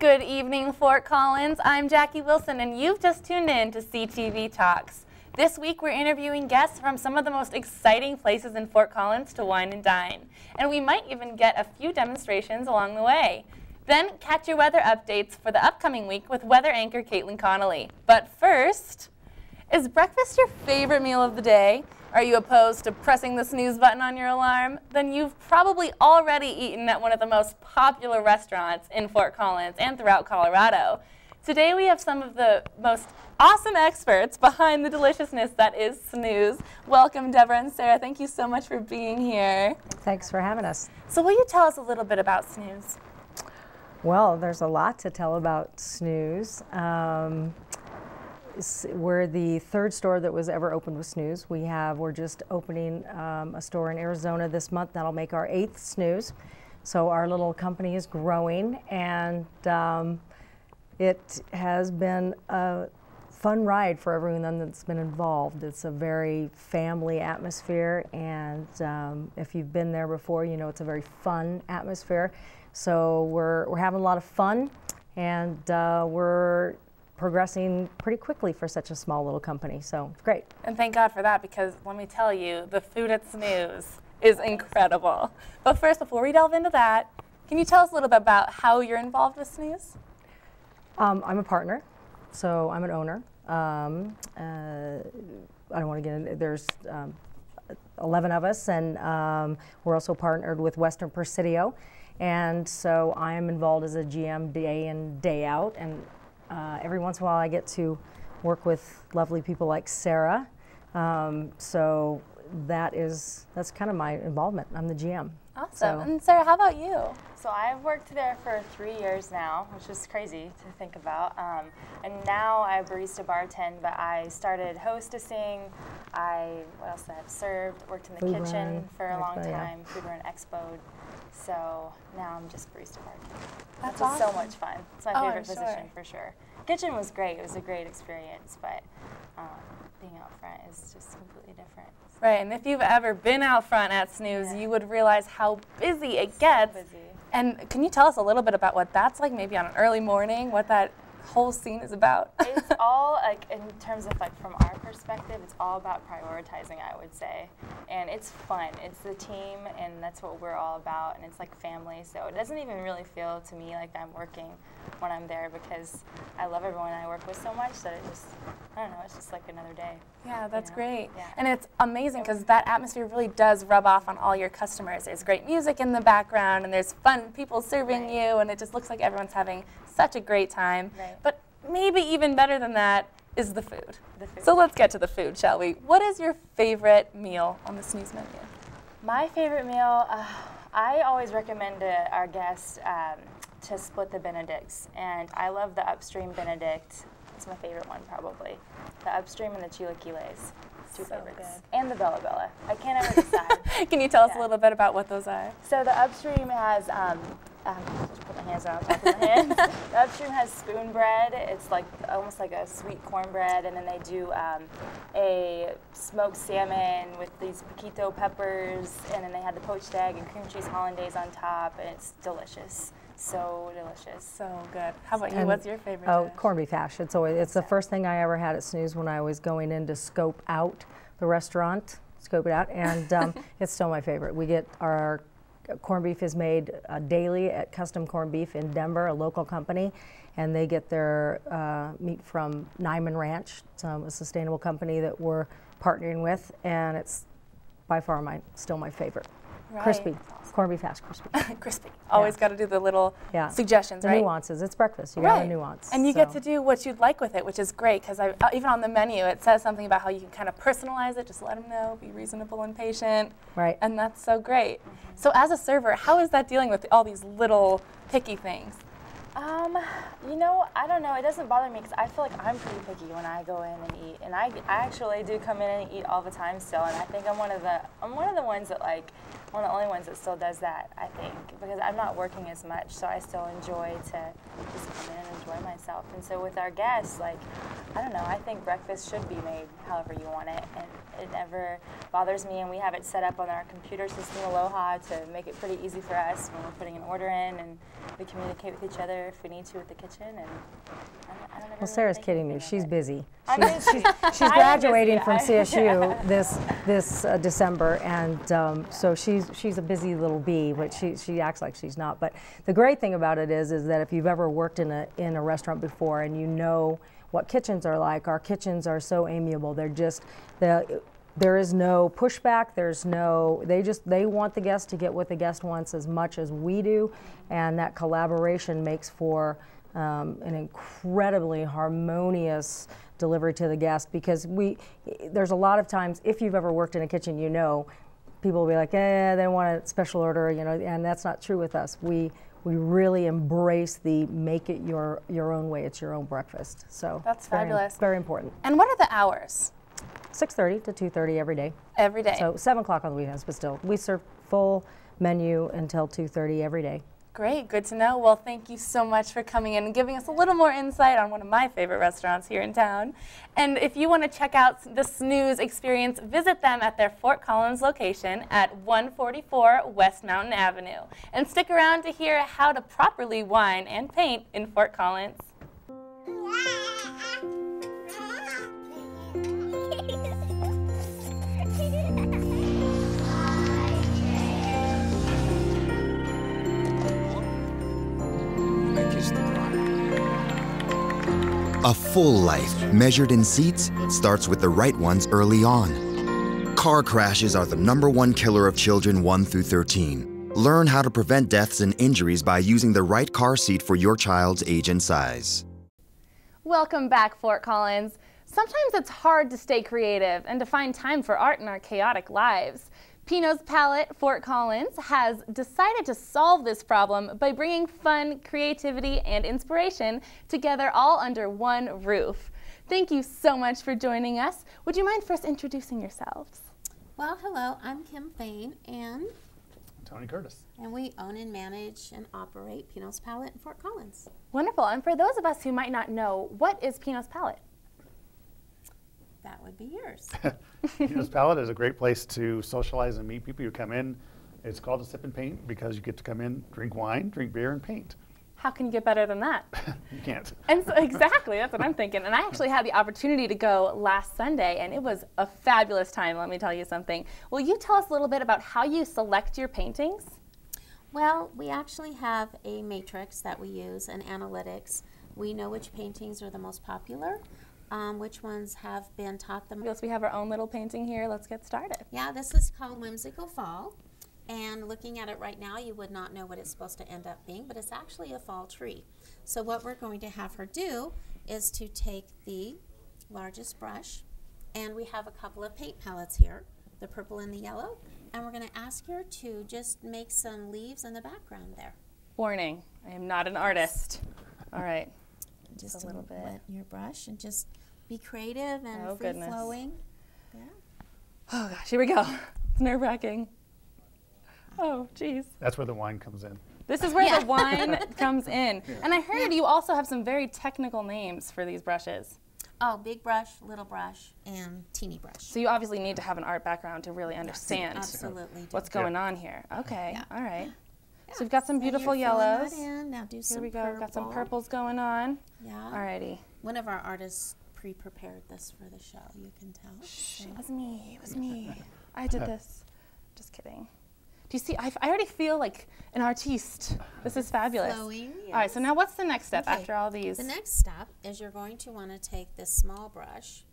Good evening, Fort Collins. I'm Jacky Wilson, and you've just tuned in to CTV Talks. This week, we're interviewing guests from some of the most exciting places in Fort Collins to wine and dine. And we might even get a few demonstrations along the way. Then, catch your weather updates for the upcoming week with weather anchor Caitlin Connolly. But first, is breakfast your favorite meal of the day? Are you opposed to pressing the snooze button on your alarm? Then you've probably already eaten at one of the most popular restaurants in Fort Collins and throughout Colorado. Today we have some of the most awesome experts behind the deliciousness that is Snooze. Welcome, Debra and Sarah. Thank you so much for being here. Thanks for having us. So will you tell us a little bit about Snooze? Well, there's a lot to tell about Snooze. We're the third store that was ever opened with Snooze. We're just opening a store in Arizona this month. That'll make our 8th Snooze. So our little company is growing, and it has been a fun ride for everyone that's been involved. It's a very family atmosphere, and if you've been there before, you know it's a very fun atmosphere. So we're having a lot of fun, and we're progressing pretty quickly for such a small little company, so it's great. And thank God for that, because let me tell you, the food at Snooze is incredible. But first, before we delve into that, can you tell us a little bit about how you're involved with Snooze? I'm a partner, so I'm an owner. I don't want to get into, there's 11 of us, and we're also partnered with Western Presidio, and so I am involved as a GM day in, day out, and every once in a while I get to work with lovely people like Sarah, so that's kind of my involvement. I'm the GM. Awesome. So. And Sarah, how about you? So I've worked there for 3 years now, which is crazy to think about. And now I barista bartend, but I started hostessing. What else did I have? Served, worked in the Food kitchen run, for a long yeah. time, food run expo. So now I'm just barista bartend. That's Which is so awesome. much fun. It's my favorite position for sure. Kitchen was great. It was a great experience, but being out front is just completely different. Right, and if you've ever been out front at Snooze, you would realize how busy it gets. So busy. And can you tell us a little bit about what that's like, maybe on an early morning, what that whole scene is about? It's all, like, in terms of, like, from our perspective, it's all about prioritizing, I would say. And it's fun. It's the team, and that's what we're all about, and it's like family. So it doesn't even really feel to me like I'm working when I'm there, because I love everyone I work with so much that it just, I don't know, it's just like another day. Yeah, that's great. Yeah. And it's amazing because that atmosphere really does rub off on all your customers. There's great music in the background, and there's fun people serving you, and it just looks like everyone's having such a great time. Right. But maybe even better than that is the food. The food. So let's get to the food, shall we? What is your favorite meal on the Snooze menu? My favorite meal, I always recommend to our guests to split the Benedicts, and I love the upstream Benedict. It's my favorite one, probably. The upstream and the chilaquiles. Two favorites. Good. And the Bella Bella. I can't ever decide. Can you tell us a little bit about what those are? So the upstream has, just put my hands on top of my hands. The upstream has spoon bread. It's like almost like a sweet cornbread, and then they do a smoked salmon with these piquito peppers, and then they had the poached egg and cream cheese hollandaise on top, and it's delicious. So delicious. So good. How about you? What's your favorite Oh, dish? corned beef hash. It's the first thing I ever had at Snooze when I was going in to scope out the restaurant, scope it out, and it's still my favorite. We get our corned beef is made daily at Custom Corned Beef in Denver, a local company, and they get their meat from Nyman Ranch. It's a sustainable company that we're partnering with, and it's by far still my favorite. Right. Crispy. Corned beef hash, crispy. Crispy. Always got to do the little suggestions, the right? nuances. It's breakfast. You got a nuance. And you get to do what you'd like with it, which is great, because even on the menu it says something about how you can kind of personalize it, just let them know, be reasonable and patient. Right. And that's so great. So as a server, how is that dealing with all these little picky things? You know, I don't know. It doesn't bother me because I feel like I'm pretty picky when I go in and eat, and I actually do come in and eat all the time still. And I think I'm one of the ones that one of the only ones that still does that. I think because I'm not working as much, so I still enjoy to just come in and enjoy myself. And so with our guests, like, I don't know, I think breakfast should be made however you want it, and it never bothers me. And we have it set up on our computer system, Aloha, to make it pretty easy for us when we're putting an order in, and we communicate with each other if we need to with the kitchen. And I don't ever Well, Sarah's really kidding me. She's busy. She's I'm graduating busy. from CSU this December, and so she's a busy little bee, but she acts like she's not. But the great thing about it is that if you've ever worked in a restaurant before and you know what kitchens are like, our kitchens are so amiable. They're just there is no pushback. They want the guest to get what the guest wants as much as we do, and that collaboration makes for an incredibly harmonious delivery to the guest, because there's a lot of times, if you've ever worked in a kitchen, you know, people will be like, they want a special order, you know, and that's not true with us. We really embrace the make it your own way. It's your own breakfast. So that's fabulous. Very important. And what are the hours? 6:30 to 2:30 every day. Every day. So 7 o'clock on the weekends, but still, we serve full menu until 2:30 every day. Great, good to know. Well, thank you so much for coming in and giving us a little more insight on one of my favorite restaurants here in town. And if you want to check out the Snooze experience, visit them at their Fort Collins location at 144 West Mountain Avenue. And stick around to hear how to properly wine and paint in Fort Collins. A full life, measured in seats, starts with the right ones early on. Car crashes are the #1 killer of children 1 through 13. Learn how to prevent deaths and injuries by using the right car seat for your child's age and size. Welcome back, Fort Collins. Sometimes it's hard to stay creative and to find time for art in our chaotic lives. Pinots Palette, Fort Collins, has decided to solve this problem by bringing fun, creativity, and inspiration together all under one roof. Thank you so much for joining us. Would you mind first introducing yourselves? Well, hello, I'm Kim Fain, and Tony Curtis. And we own and manage and operate Pinots Palette in Fort Collins. Wonderful. And for those of us who might not know, what is Pinots Palette? That would be yours. Pinots Palette is a great place to socialize and meet people. You come in, it's called a sip and paint because you get to come in, drink wine, drink beer, and paint. How can you get better than that? You can't. And so, exactly, that's what I'm thinking. And I actually had the opportunity to go last Sunday, and it was a fabulous time, let me tell you something. Will you tell us a little bit about how you select your paintings? Well, we actually have a matrix that we use, and analytics. We know which paintings are the most popular. Which ones have been taught the most. We have our own little painting here. Let's get started. Yeah, this is called Whimsical Fall. And looking at it right now, you would not know what it's supposed to end up being, but it's actually a fall tree. So what we're going to have her do is to take the largest brush, and we have a couple of paint palettes here, the purple and the yellow, and we're going to ask her to just make some leaves in the background there. Warning, I am not an artist. All right. Just a little bit. Wet your brush and just be creative and free-flowing. Yeah. Oh gosh, here we go. It's nerve-wracking. Oh, geez. That's where the wine comes in. This is where the wine comes in. Yeah. And I heard you also have some very technical names for these brushes. Oh, big brush, little brush, and teeny brush. So you obviously need to have an art background to really understand what's going on here. Okay, yeah. All right. Yeah. So we've got some beautiful yellows. Now do some Here we go. purple. Got some purples going on. Yeah. Alrighty. One of our artists pre-prepared this for the show. You can tell. Shh, it was me. It was me. I did this. Just kidding. Do you see? I already feel like an artiste. This is fabulous. Flowing, yes. All right. So now, what's the next step after all these? The next step is you're going to want to take this small brush,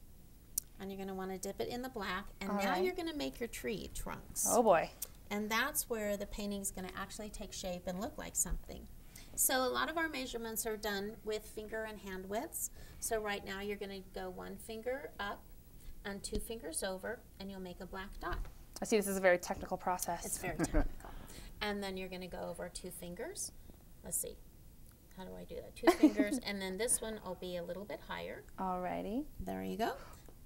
and you're going to want to dip it in the black, and now you're going to make your tree trunks. Oh boy. And that's where the painting is going to actually take shape and look like something. So a lot of our measurements are done with finger and hand widths. So right now you're going to go 1 finger up and 2 fingers over, and you'll make a black dot. I see this is a very technical process. It's very technical. And then you're going to go over 2 fingers. Let's see. How do I do that? 2 fingers, and then this one will be a little bit higher. Alrighty. There you go.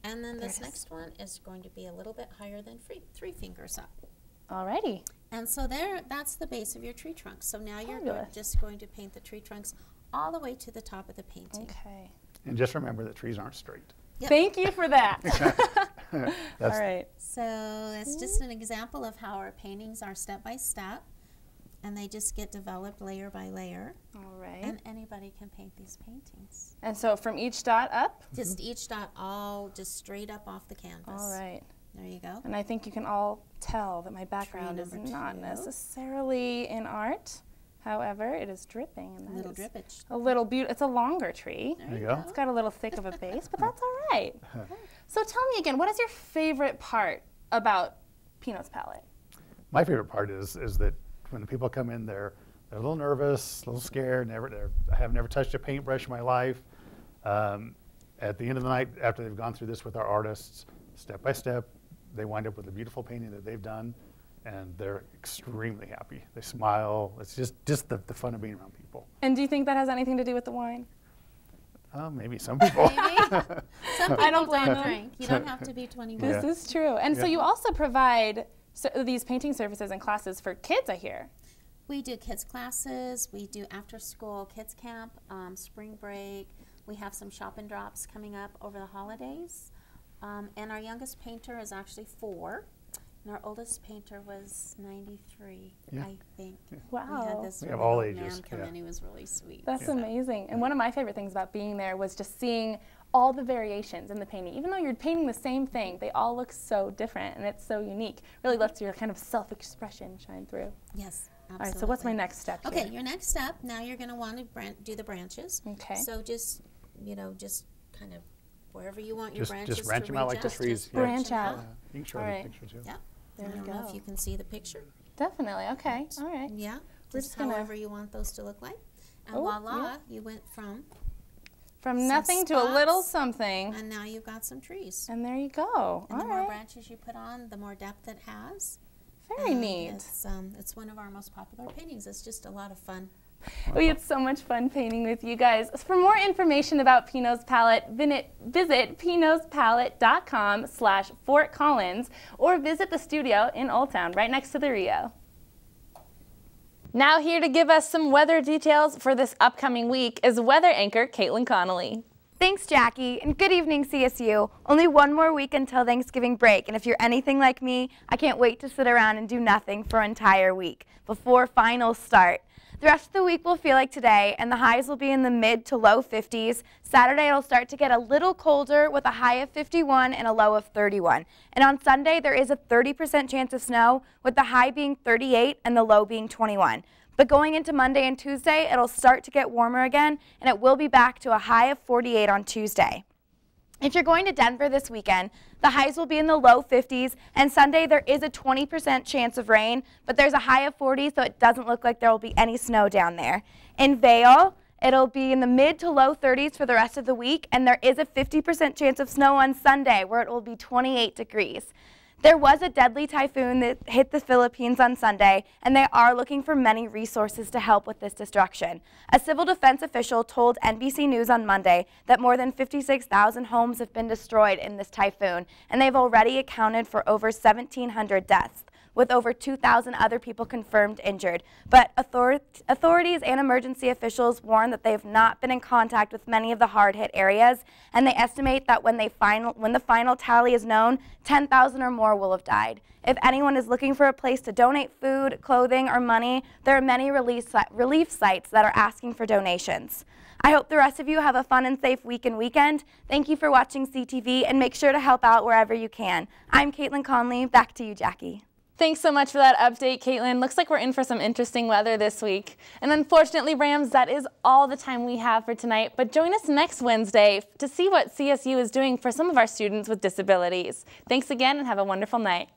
And then this next one is going to be a little bit higher than 3 fingers up. Alrighty. And so that's the base of your tree trunk. So now you're just going to paint the tree trunks all the way to the top of the painting. Okay. And just remember that trees aren't straight. Yep. Thank you for that. All right. So that's just an example of how our paintings are step by step, and they just get developed layer by layer. All right. And anybody can paint these paintings. And so from each dot up? Just each dot all just straight up off the canvas. All right. There you go. And I think you can all tell that my background is number not 2. necessarily in art. However, it is dripping. And A that little is drippage. a little beautiful. It's a longer tree. There you go. It's got a little thick of a base, but that's all right. So tell me again, what is your favorite part about Pinots Palette? My favorite part is that when the people come in, they're a little nervous, a little scared. I have never touched a paintbrush in my life. At the end of the night, after they've gone through this with our artists, step by step, they wind up with a beautiful painting that they've done, and they're extremely happy. They smile. It's just the fun of being around people. And do you think that has anything to do with the wine? Maybe some people. Maybe. Some people I don't blame them. drink. You don't have to be 21. This is true. And so Yeah. you also provide these painting services and classes for kids, I hear. We do kids classes, we do after school kids camp, spring break. We have some shop and drops coming up over the holidays. And our youngest painter is actually 4. And our oldest painter was 93, Yeah. I think. Wow. We had this We have really all old ages, man come yeah. in. He was really sweet. That's amazing. And one of my favorite things about being there was just seeing all the variations in the painting. Even though you're painting the same thing, they all look so different, and it's so unique. Really lets your kind of self-expression shine through. Yes, absolutely. All right, so what's my next step here? Okay, your next step, now you're going to want to do the branches. Okay. So just kind of wherever you want your branches Just branch to them out reach like the just trees. Yeah. Branch out. You can show All the right. picture too. Yeah. There I we don't know go. if you can see the picture. Definitely. Okay. All right. Yeah. We're Just just gonna- however you want those to look like. And Oh, voila, yeah. you went from, From Some nothing to a little spots. something. and now you've got some trees. And there you go. And the All more right. branches you put on, the more depth it has. Very And neat. It's one of our most popular paintings. It's just a lot of fun. We had so much fun painting with you guys. For more information about Pinots Palette, visit pinotspalette.com/Fort Collins or visit the studio in Old Town, right next to the Rio. Now here to give us some weather details for this upcoming week is weather anchor Caitlin Connolly. Thanks, Jackie, and good evening, CSU. Only one more week until Thanksgiving break, and if you're anything like me, I can't wait to sit around and do nothing for an entire week before finals start. The rest of the week will feel like today, and the highs will be in the mid to low 50s. Saturday, it'll start to get a little colder with a high of 51 and a low of 31. And on Sunday, there is a 30% chance of snow, with the high being 38 and the low being 21. But going into Monday and Tuesday, it'll start to get warmer again, and it will be back to a high of 48 on Tuesday. If you're going to Denver this weekend, the highs will be in the low 50s, and Sunday there is a 20% chance of rain, but there's a high of 40, so it doesn't look like there will be any snow down there. In Vail, it'll be in the mid to low 30s for the rest of the week, and there is a 50% chance of snow on Sunday, where it will be 28 degrees. There was a deadly typhoon that hit the Philippines on Sunday, and they are looking for many resources to help with this destruction. A civil defense official told NBC News on Monday that more than 56,000 homes have been destroyed in this typhoon, and they've already accounted for over 1,700 deaths, with over 2,000 other people confirmed injured. But authorities and emergency officials warn that they have not been in contact with many of the hard-hit areas, and they estimate that when the final tally is known, 10,000 or more will have died. If anyone is looking for a place to donate food, clothing, or money, there are many relief sites that are asking for donations. I hope the rest of you have a fun and safe week and weekend. Thank you for watching CTV, and make sure to help out wherever you can. I'm Caitlin Conley. Back to you, Jackie. Thanks so much for that update, Caitlin. Looks like we're in for some interesting weather this week. And unfortunately, Rams, that is all the time we have for tonight. But join us next Wednesday to see what CSU is doing for some of our students with disabilities. Thanks again and have a wonderful night.